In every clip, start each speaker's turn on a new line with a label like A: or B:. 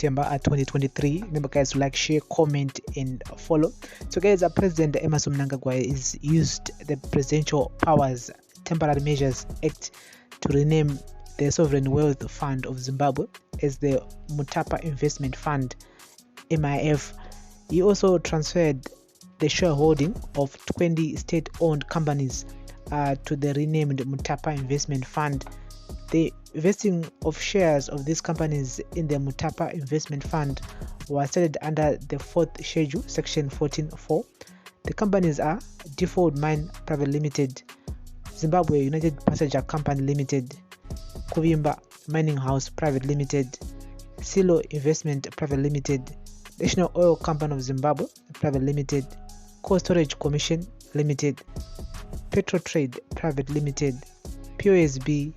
A: September 2023. Remember guys to like, share, comment and follow. So guys, President Emmerson Mnangagwa is used the Presidential Powers Temporary Measures Act to rename the Sovereign Wealth Fund of Zimbabwe as the Mutapa Investment Fund, MIF. He also transferred the shareholding of 20 state-owned companies to the renamed Mutapa Investment Fund. The vesting of shares of these companies in the Mutapa Investment Fund was stated under the 4th schedule, section 14.4. The companies are Default Mine Private Limited, Zimbabwe United Passenger Company Limited, Kuvimba Mining House Private Limited, Silo Investment Private Limited, National Oil Company of Zimbabwe Private Limited, Coal Storage Commission Limited, Petro Trade Private Limited, POSB,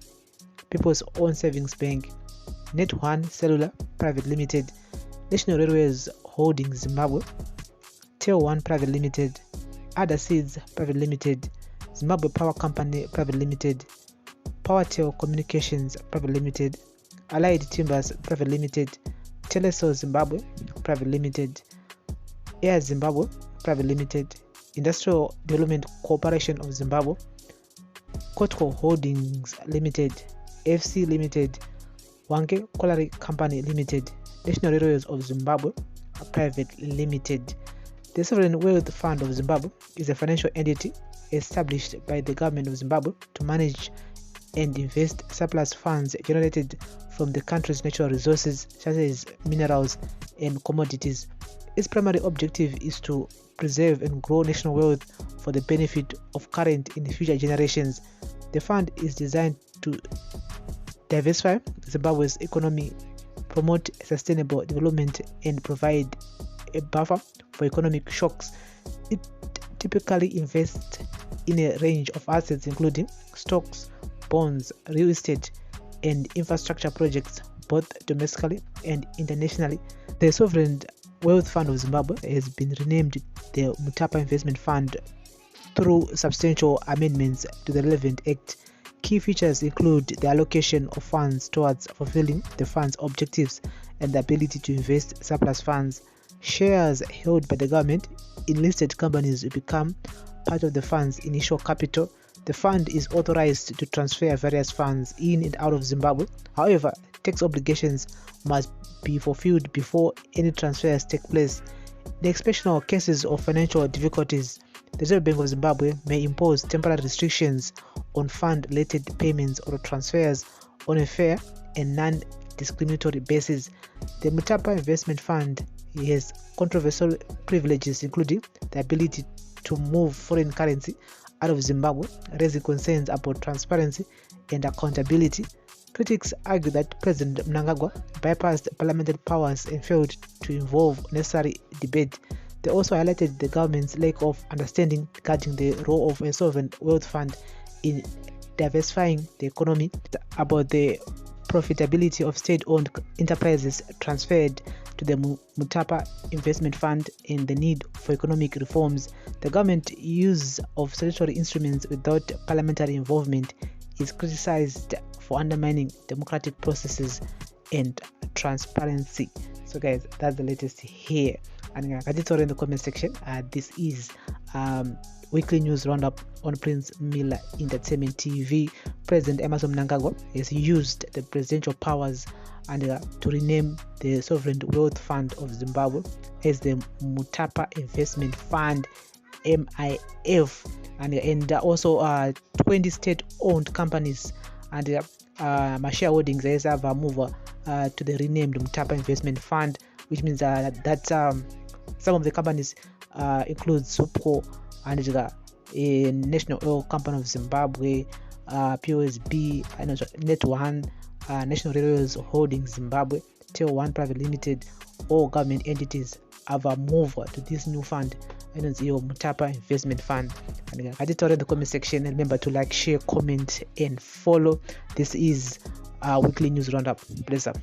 A: People's Own Savings Bank, Net1 Cellular Private Limited, National Railways Holdings Zimbabwe, Tel1 Private Limited, Other Seeds Private Limited, Zimbabwe Power Company Private Limited, Powertel Communications Private Limited, Allied Timbers Private Limited, Teleso Zimbabwe Private Limited, Air Zimbabwe Private Limited, Industrial Development Corporation of Zimbabwe, Kotko Holdings Limited, FC Limited, Wange Colliery Company Limited, National Railways of Zimbabwe Private Limited. The Sovereign Wealth Fund of Zimbabwe is a financial entity established by the government of Zimbabwe to manage and invest surplus funds generated from the country's natural resources such as minerals and commodities. Its primary objective is to preserve and grow national wealth for the benefit of current and future generations. The fund is designed to diversify Zimbabwe's economy, promote sustainable development, and provide a buffer for economic shocks. It typically invests in a range of assets including stocks, bonds, real estate, and infrastructure projects, both domestically and internationally. The Sovereign Wealth Fund of Zimbabwe has been renamed the Mutapa Investment Fund through substantial amendments to the relevant act. Key features include the allocation of funds towards fulfilling the fund's objectives and the ability to invest surplus funds. Shares held by the government in listed companies will become part of the fund's initial capital. The fund is authorized to transfer various funds in and out of Zimbabwe. However, tax obligations must be fulfilled before any transfers take place. In exceptional cases of financial difficulties, the Reserve Bank of Zimbabwe may impose temporary restrictions on fund-related payments or transfers on a fair and non-discriminatory basis. The Mutapa Investment Fund has controversial privileges, including the ability to move foreign currency out of Zimbabwe, raising concerns about transparency and accountability. Critics argue that President Mnangagwa bypassed parliamentary powers and failed to involve necessary debate. They also highlighted the government's lack of understanding regarding the role of a sovereign wealth fund in diversifying the economy, about the profitability of state-owned enterprises transferred to the Mutapa Investment Fund, and the need for economic reforms. The government's use of statutory instruments without parliamentary involvement is criticized for undermining democratic processes and transparency. So guys, that's the latest here, and it's all in the comment section. This is weekly news roundup on Prince Miller Entertainment TV. President Emmerson Mnangagwa has used the presidential powers and to rename the Sovereign Wealth Fund of Zimbabwe as the Mutapa Investment Fund, MIF, and also 20 state-owned companies and my shareholdings as have moved to the renamed Mutapa Investment Fund, which means that some of the companies include Supco and National Oil Company of Zimbabwe, POSB, Net1, National Railways Holdings Zimbabwe, Tel1 Private Limited. All government entities have moved to this new fund, and it's your Mutapa Investment Fund. And I did tell in the comment section, and remember to like, share, comment, and follow. This is weekly news roundup. Bless up.